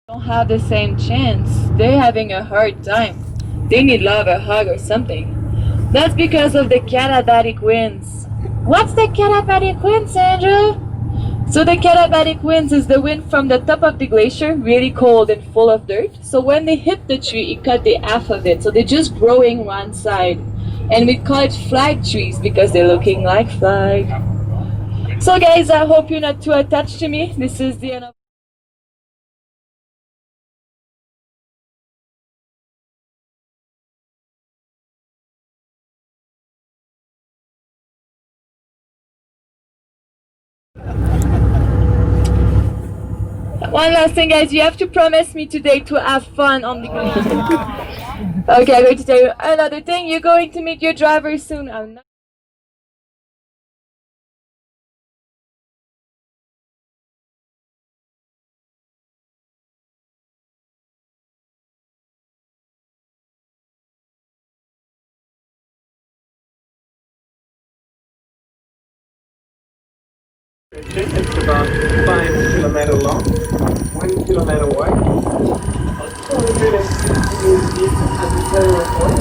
don't have the same chance. They're having a hard time. They need love, a hug, or something. That's because of the katabatic winds. What's the katabatic winds, Andrew? So the katabatic winds is the wind from the top of the glacier, really cold and full of dirt. So when they hit the tree, it cut the half of it. So they're just growing one side. And we call it flag trees because they're looking like flag. So guys, I hope you're not too attached to me. This is the end of... One last thing, guys, you have to promise me today to have fun on the glacier. Okay, I'm going to tell you another thing. You're going to meet your driver soon. I'm not... It's about 5 kilometers long, 1 kilometer wide. 460 deep at the center point,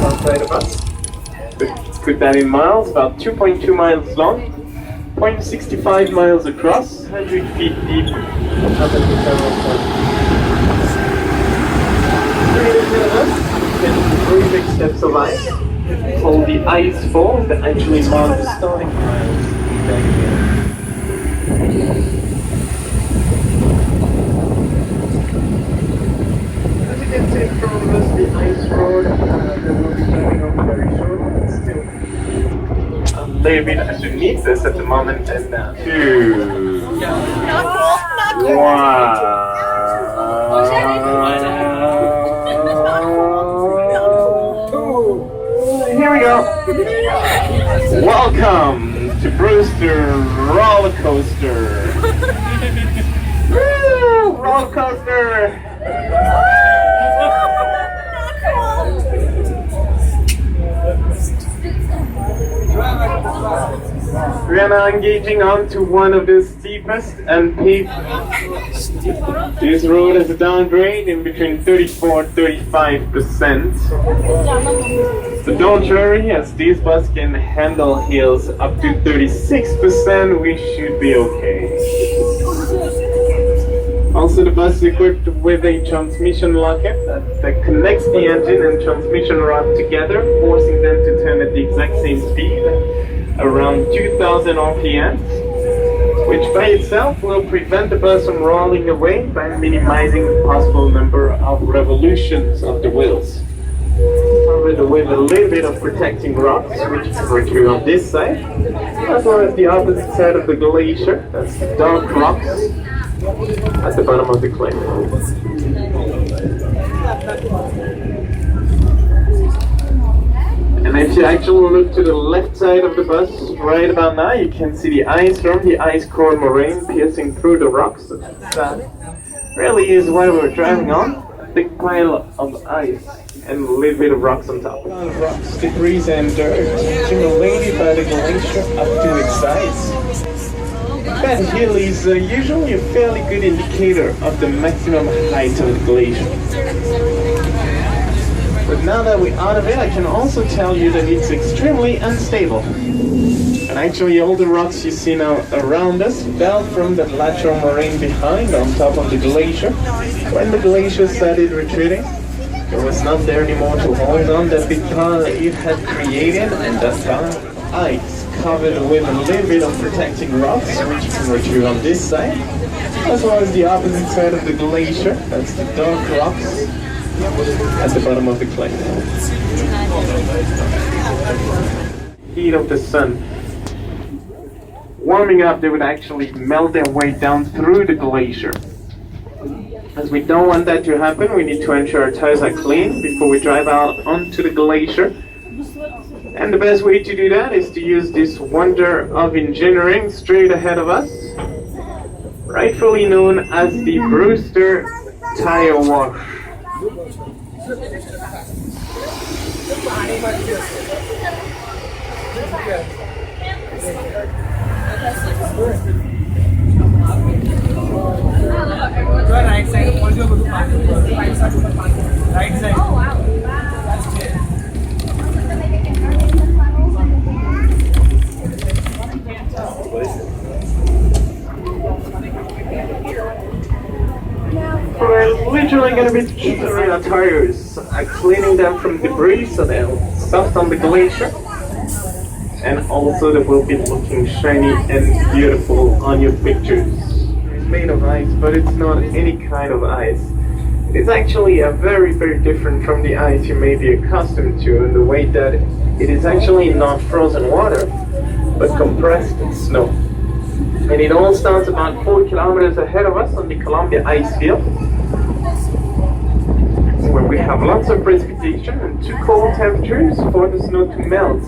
outside of us. Let's put that in miles, about 2.2 miles long, 0.65 miles across, 100 feet deep up at the center point. Straight ahead of us, there's 3 big steps of ice, called the ice falls that actually mark the starting miles. As you can see in front of us, the ice road that we'll be driving on very shortly, it's still a little bit underneath us at the moment, and here we go. Welcome to Brewster Roller Coaster. Woo! Roller coaster. We are now engaging onto one of the steepest and peak. This road has a downgrade in between 34 and 35%. But don't worry, as this bus can handle hills up to 36%, we should be okay. Also, the bus is equipped with a transmission locket that connects the engine and transmission rod together, forcing them to turn at the exact same speed, around 2000 RPM, which by itself will prevent the bus from rolling away by minimizing the possible number of revolutions of the wheels. Covered with a little bit of protecting rocks, which is true on this side, as well as the opposite side of the glacier, that's the dark rocks at the bottom of the cliff. And if you actually look to the left side of the bus, right about now, you can see the ice from the ice core moraine piercing through the rocks. That really is what we're driving on, a big pile of ice and a little bit of rocks on top. Rocks, debris and dirt accumulated by the glacier up to its sides. That hill is usually a fairly good indicator of the maximum height of the glacier. But now that we're out of it, I can also tell you that it's extremely unstable. And actually all the rocks you see now around us fell from the lateral moraine behind on top of the glacier. When the glacier started retreating, it was not there anymore to hold on that big pile it had created, and that pile ice covered with a little bit of protecting rocks, which you can retrieve on this side, as well as the opposite side of the glacier, that's the dark rocks at the bottom of the cliff. Heat of the sun. Warming up, they would actually melt their way down through the glacier. As we don't want that to happen, we need to ensure our tires are clean before we drive out onto the glacier. And the best way to do that is to use this wonder of engineering straight ahead of us, rightfully known as the Brewster Tire Wash. right side, hold your good part. Right side, right side. Oh wow. We're literally going to be changing our tires, cleaning them from debris so they'll soft on the glacier. And also they will be looking shiny and beautiful on your pictures. It's made of ice, but it's not any kind of ice. It is actually a very different from the ice you may be accustomed to in the way that it is actually not frozen water, but compressed snow. And it all starts about 4 kilometers ahead of us on the Columbia Icefield, where we have lots of precipitation and too cold temperatures for the snow to melt.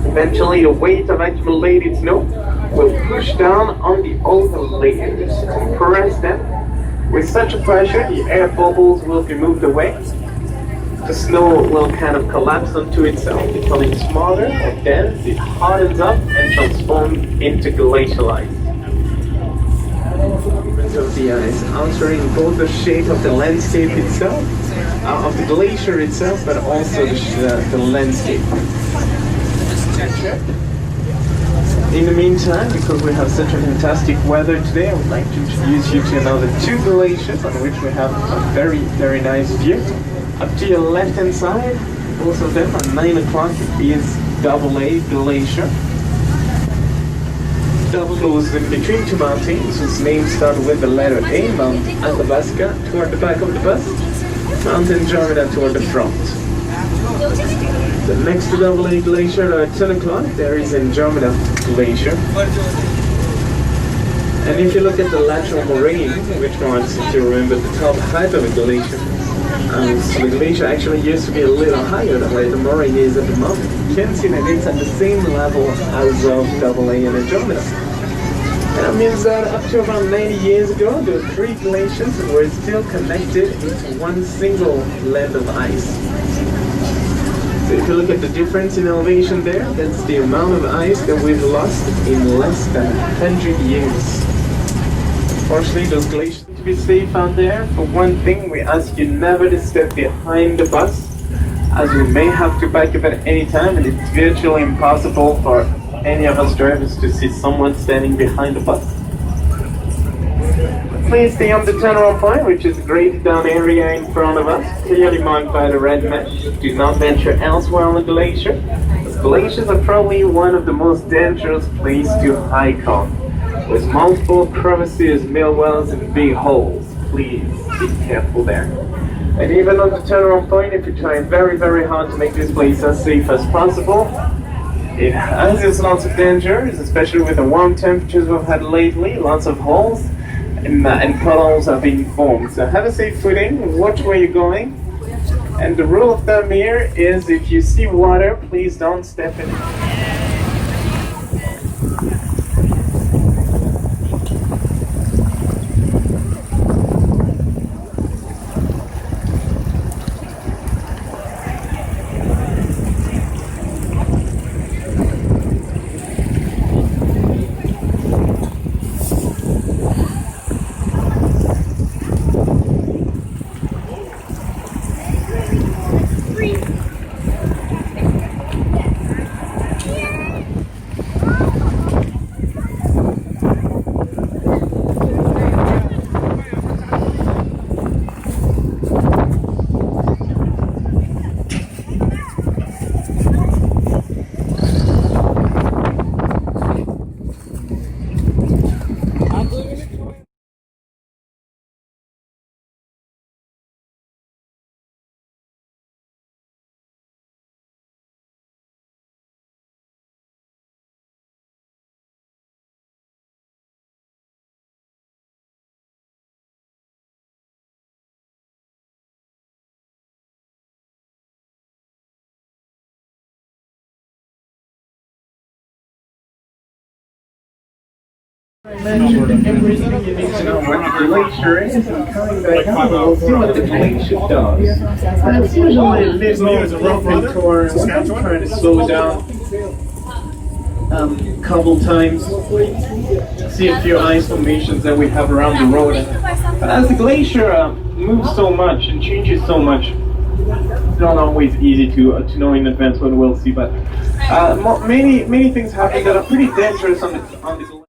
Eventually, the weight of accumulated snow will push down on the outer layers, compress them. With such a pressure, the air bubbles will be moved away. The snow will kind of collapse onto itself, becoming smaller or dense. It hardens up and transforms into glacial ice. Of the ice, altering both the shape of the landscape itself, of the glacier itself, but also the landscape. In the meantime, because we have such a fantastic weather today, I would like to introduce you to another 2 glaciers on which we have a very nice view. Up to your left-hand side, both of them at 9 o'clock is AA Glacier. Double goes in between 2 mountains whose names start with the letter A, Mount Athabasca toward the back of the bus, Mount Andromeda toward the front. The next to AA Glacier at 10 o'clock, there is Andromeda Glacier. And if you look at the lateral moraine, which marks, if you remember, the top height of a glacier, so the glacier actually used to be a little higher than where the moraine is at the moment. You can see that it's at the same level as of AA and Andromeda. And that means that up to around 90 years ago, the 3 glaciers were still connected into one single land of ice. So if you look at the difference in elevation there, that's the amount of ice that we've lost in less than 100 years. Fortunately, those glaciers need to be safe out there. For one thing, we ask you never to step behind the bus, as we may have to back up at any time, and it's virtually impossible for any of us drivers to see someone standing behind the bus. Please stay on the turnaround point, which is a graded down area in front of us, clearly marked by the red mesh. Do not venture elsewhere on the glacier. The glaciers are probably one of the most dangerous places to hike on, with multiple crevices, mill wells, and big holes. Please be careful there. And even on the turnaround point, if you try very hard to make this place as safe as possible, it has its lots of dangers, especially with the warm temperatures we've had lately. Lots of holes and puddles are being formed. So have a safe footing, watch where you're going. And the rule of thumb here is if you see water, please don't step in it. I mentioned everything you need to know what the glacier is, and coming back up, we'll see what the glacier does. And it's usually a little rough and torn, trying to slow down. couple times, see a few ice formations that we have around the road. But as the glacier moves so much and changes so much, it's not always easy to know in advance what we'll see. But many things happen that are pretty dangerous on the glacier.